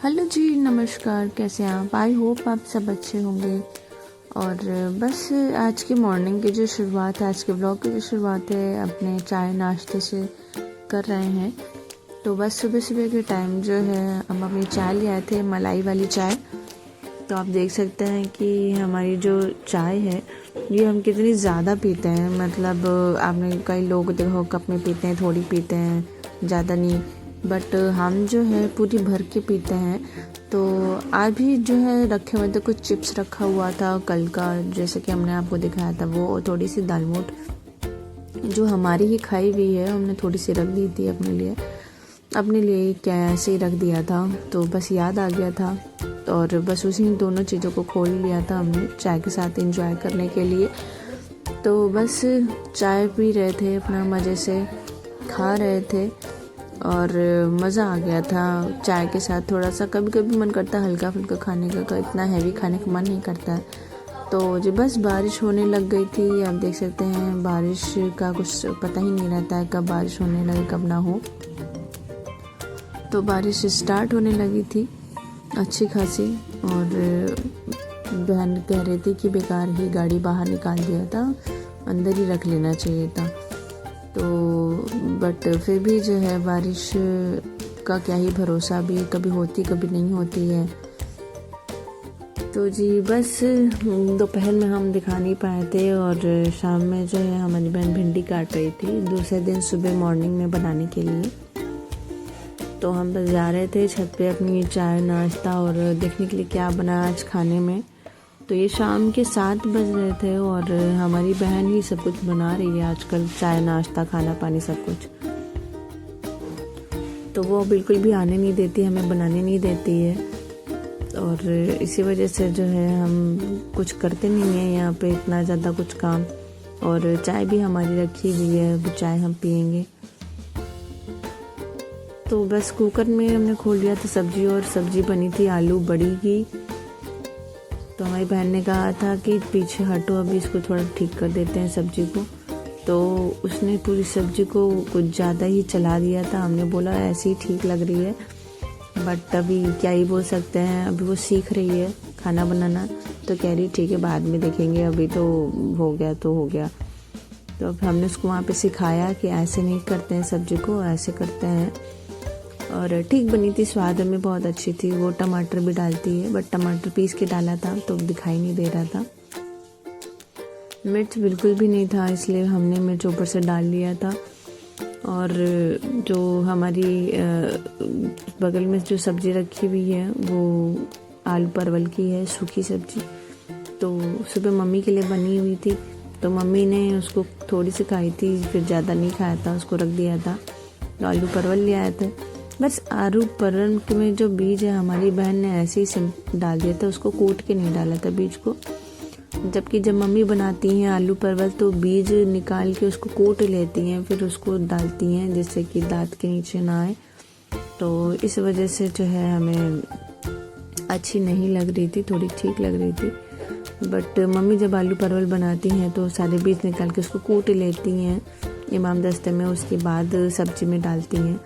Hello जी, नमस्कार। कैसे हैं आप? आई होप आप सब अच्छे होंगे। और बस आज की मॉर्निंग की जो शुरुआत है, आज के ब्लॉग की जो शुरुआत है, अपने चाय नाश्ते से कर रहे हैं। तो बस सुबह सुबह के टाइम जो है हम अपनी चाय ले आए थे, मलाई वाली चाय। तो आप देख सकते हैं कि हमारी जो चाय है ये हम कितनी ज़्यादा पीते हैं। मतलब आपने कई लोग देखो कप में पीते हैं, थोड़ी पीते हैं, ज़्यादा नहीं। बट हम जो है पूरी भर के पीते हैं। तो आज भी जो है रखे हुए थे, कुछ चिप्स रखा हुआ था कल का, जैसे कि हमने आपको दिखाया था वो, और थोड़ी सी दालमोट जो हमारी ही खाई हुई है, हमने थोड़ी सी रख दी थी अपने लिए क्या ऐसे ही रख दिया था। तो बस याद आ गया था और बस उसी दोनों चीज़ों को खोल लिया था हमने चाय के साथ एंजॉय करने के लिए। तो बस चाय पी रहे थे, अपना मज़े से खा रहे थे और मज़ा आ गया था चाय के साथ। थोड़ा सा कभी कभी मन करता है हल्का फुल्का खाने का, इतना हैवी खाने का मन नहीं करता है। तो जी बस बारिश होने लग गई थी। आप देख सकते हैं बारिश का कुछ पता ही नहीं रहता है, कब बारिश होने लगे कब ना हो। तो बारिश स्टार्ट होने लगी थी अच्छी खासी, और बहन कह रही थी कि बेकार ही गाड़ी बाहर निकाल दिया था, अंदर ही रख लेना चाहिए था। तो बट फिर भी जो है बारिश का क्या ही भरोसा, भी कभी होती कभी नहीं होती है। तो जी बस दोपहर में हम दिखा नहीं पाए थे, और शाम में जो है हमारी बहन भिंडी काट रही थी दूसरे दिन सुबह मॉर्निंग में बनाने के लिए। तो हम बस जा रहे थे छत पे अपनी चाय नाश्ता और देखने के लिए क्या बना आज खाने में। तो ये शाम के 7 बज रहे थे और हमारी बहन ही सब कुछ बना रही है आजकल, चाय नाश्ता खाना पानी सब कुछ। तो वो बिल्कुल भी आने नहीं देती, हमें बनाने नहीं देती है, और इसी वजह से जो है हम कुछ करते नहीं हैं यहाँ पे इतना ज़्यादा कुछ काम। और चाय भी हमारी रखी हुई है, अभी चाय हम पियेंगे। तो बस कुकर में हमने खोल लिया था सब्जी, और सब्जी बनी थी आलू बड़ी की। तो हमारी बहन ने कहा था कि पीछे हटो, अभी इसको थोड़ा ठीक कर देते हैं सब्जी को। तो उसने पूरी सब्जी को कुछ ज़्यादा ही चला दिया था। हमने बोला ऐसी ही ठीक लग रही है, बट अभी क्या ही बोल सकते हैं, अभी वो सीख रही है खाना बनाना। तो कह रही ठीक है बाद में देखेंगे, अभी तो हो गया तो हो गया। तो अब हमने उसको वहाँ पे सिखाया कि ऐसे नहीं करते हैं सब्जी को, ऐसे करते हैं। और ठीक बनी थी, स्वाद में बहुत अच्छी थी। वो टमाटर भी डालती है, बट टमाटर पीस के डाला था तो दिखाई नहीं दे रहा था। मिर्च बिल्कुल भी नहीं था, इसलिए हमने मिर्च ऊपर से डाल लिया था। और जो हमारी बगल में जो सब्ज़ी रखी हुई है वो आलू परवल की है, सूखी सब्ज़ी। तो सुबह मम्मी के लिए बनी हुई थी, तो मम्मी ने उसको थोड़ी सी खाई थी, फिर ज़्यादा नहीं खाया था, उसको रख दिया था। तो आलू परवल ले आए थे। बस आलू परवल में जो बीज है हमारी बहन ने ऐसे ही डाल दिया था, उसको कूट के नहीं डाला था बीज को। जबकि जब मम्मी बनाती हैं आलू परवल तो बीज निकाल के उसको कूट लेती हैं, फिर उसको डालती हैं जिससे कि दांत के नीचे ना आए। तो इस वजह से जो है हमें अच्छी नहीं लग रही थी, थोड़ी ठीक लग रही थी। बट मम्मी जब आलू परवल बनाती हैं तो सारे बीज निकाल के उसको कूट लेती हैं इमाम दस्ते में, उसके बाद सब्जी में डालती हैं।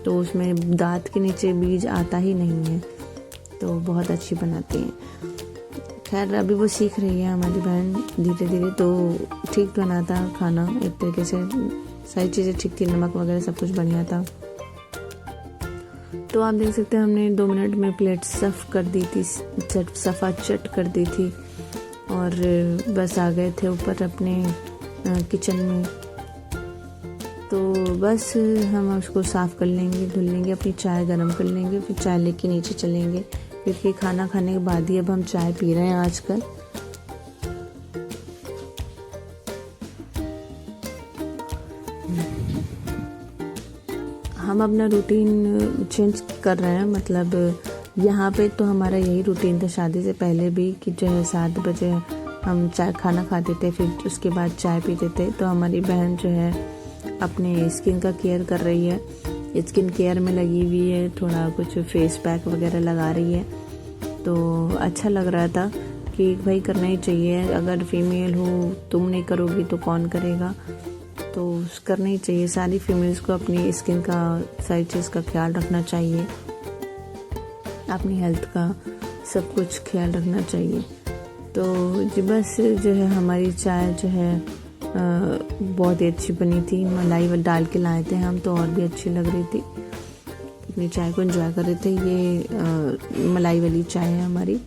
तो उसमें दांत के नीचे बीज आता ही नहीं है, तो बहुत अच्छी बनाती हैं। खैर अभी वो सीख रही है हमारी बहन धीरे धीरे, तो ठीक बना था खाना एक तरीके से, सारी चीज़ें ठीक थी, नमक वगैरह सब कुछ बढ़िया था। तो आप देख सकते हैं हमने 2 मिनट में प्लेट सफ़ कर दी थी, सफ़ा चट कर दी थी, और बस आ गए थे ऊपर अपने किचन में। तो बस हम उसको साफ़ कर लेंगे, धुल लेंगे, अपनी चाय गरम कर लेंगे, फिर चाय लेके नीचे चलेंगे, क्योंकि खाना खाने के बाद ही अब हम चाय पी रहे हैं आजकल। हम अपना रूटीन चेंज कर रहे हैं, मतलब यहाँ पे तो हमारा यही रूटीन था शादी से पहले भी, कि जो है 7 बजे हम चाय खाना खाते थे, फिर उसके बाद चाय पीते थे। तो हमारी बहन जो है अपने स्किन का केयर कर रही है, स्किन केयर में लगी हुई है, थोड़ा कुछ फेस पैक वगैरह लगा रही है। तो अच्छा लग रहा था कि भाई करना ही चाहिए, अगर फीमेल हो तुम नहीं करोगी तो कौन करेगा। तो करना ही चाहिए, सारी फीमेल्स को अपनी स्किन का सारी चीज़ का ख्याल रखना चाहिए। अपनी हेल्थ का सब कुछ ख्याल रखना चाहिए। तो जी बस जो है हमारी चाय जो है बहुत ही अच्छी बनी थी, मलाई डाल के लाए थे हम, तो और भी अच्छी लग रही थी। अपनी चाय को एंजॉय कर रहे थे। ये मलाई वाली चाय है हमारी।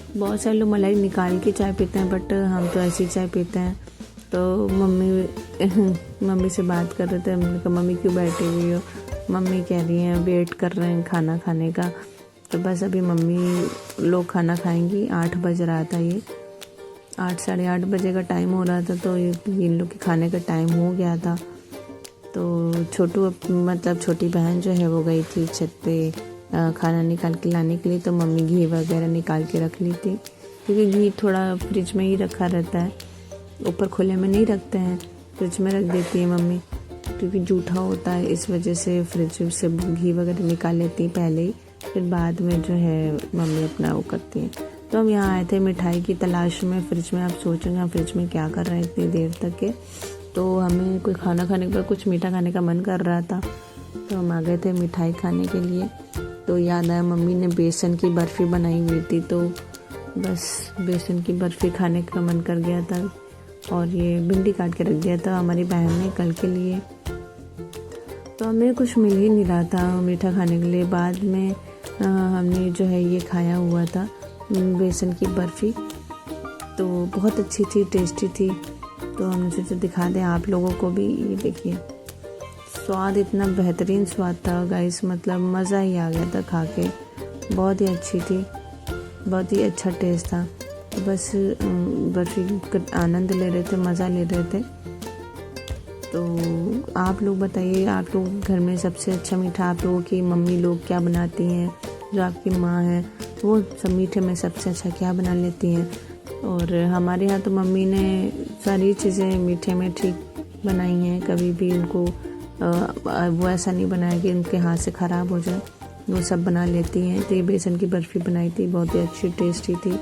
बहुत सारे लोग मलाई निकाल के चाय पीते हैं, बट हम तो ऐसी चाय पीते हैं। तो मम्मी से बात कर रहे थे, हमने कहा मम्मी क्यों बैठी हुई हो? मम्मी कह रही हैं वेट कर रहे हैं खाना खाने का। तो बस अभी मम्मी लोग खाना खाएंगी। 8 बज रहा था, ये 8 साढ़े 8 बजे का टाइम हो रहा था, तो इन लोग के खाने का टाइम हो गया था। तो छोटी बहन जो है वो गई थी छत पे खाना निकाल के लाने के लिए। तो मम्मी घी वगैरह निकाल के रख ली थी, क्योंकि घी थोड़ा फ्रिज में ही रखा रहता है, ऊपर खुले में नहीं रखते हैं, फ्रिज में रख देती है मम्मी, क्योंकि जूठा होता है, इस वजह से फ्रिज से घी वगैरह निकाल लेती है पहले ही, फिर बाद में जो है मम्मी अपना वो करती हैं। तो हम यहाँ आए थे मिठाई की तलाश में फ्रिज में। आप सोचेंगे हम फ्रिज में क्या कर रहे हैं इतनी देर तक के। तो हमें कोई खाना खाने के बाद कुछ मीठा खाने का मन कर रहा था, तो हम आ गए थे मिठाई खाने के लिए। तो याद आया मम्मी ने बेसन की बर्फ़ी बनाई हुई थी, तो बस बेसन की बर्फ़ी खाने का मन कर गया था। और ये भिंडी काट के रख दिया था हमारी बहन ने कल के लिए। तो हमें कुछ मिल ही नहीं रहा था मीठा खाने के लिए। बाद में हमने जो है ये खाया हुआ था बेसन की बर्फ़ी, तो बहुत अच्छी थी, टेस्टी थी। तो हमने सोचा दिखा दें आप लोगों को भी। ये देखिए स्वाद, इतना बेहतरीन स्वाद था गाइस, मतलब मज़ा ही आ गया था खा के। बहुत ही अच्छी थी, बहुत ही अच्छा टेस्ट था। तो बस बर्फ़ी का आनंद ले रहे थे, मज़ा ले रहे थे। तो आप लोग बताइए, आप लोग घर में सबसे अच्छा मीठा आप लोगों की मम्मी लोग क्या बनाती हैं? जो आपकी माँ है वो सब मीठे में सबसे अच्छा क्या बना लेती हैं? और हमारे यहाँ तो मम्मी ने सारी चीज़ें मीठे में ठीक बनाई हैं, कभी भी उनको वो ऐसा नहीं बनाया कि उनके हाथ से ख़राब हो जाए, वो सब बना लेती हैं। तो ये बेसन की बर्फ़ी बनाई थी, बहुत ही अच्छी टेस्टी थी,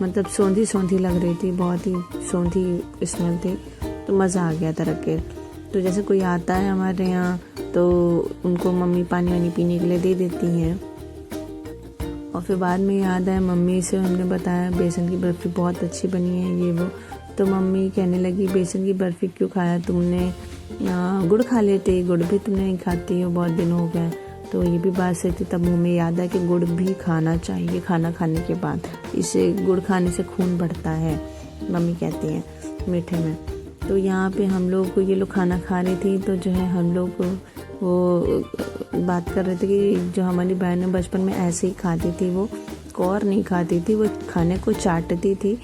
मतलब सौंधी सौंधी लग रही थी, बहुत ही सौंधी स्मेल थी। तो मज़ा आ गया था रख के। तो जैसे कोई आता है हमारे यहाँ तो उनको मम्मी पानी वानी पीने के लिए दे देती हैं। और फिर बाद में याद आया मम्मी से हमने बताया बेसन की बर्फ़ी बहुत अच्छी बनी है ये वो। तो मम्मी कहने लगी बेसन की बर्फ़ी क्यों खाया तुमने, गुड़ खा लेते, गुड़ भी तुमने नहीं खाती हो, बहुत दिन हो गए। तो ये भी बात सही थी। तब हमें याद आया कि गुड़ भी खाना चाहिए खाना खाने के बाद, इसे गुड़ खाने से खून बढ़ता है, मम्मी कहती हैं मीठे में। तो यहाँ पे हम लोग को ये लोग खाना खा रही थी, तो जो है हम लोग वो बात कर रहे थे कि जो हमारी बहन बचपन में ऐसे ही खाती थी, वो कौर नहीं खाती थी, वो खाने को चाटती थी।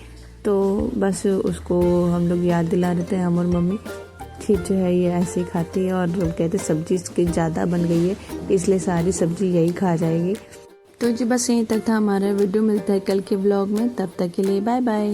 तो बस उसको हम लोग याद दिला रहे थे, हम और मम्मी, कि जो है ये ऐसे ही खाती है। और कहते सब्जी इसकी ज़्यादा बन गई है, इसलिए सारी सब्जी यही खा जाएगी। तो जी बस यहीं तक था हमारा वीडियो। मिलता है कल के व्लॉग में, तब तक के लिए बाय बाय।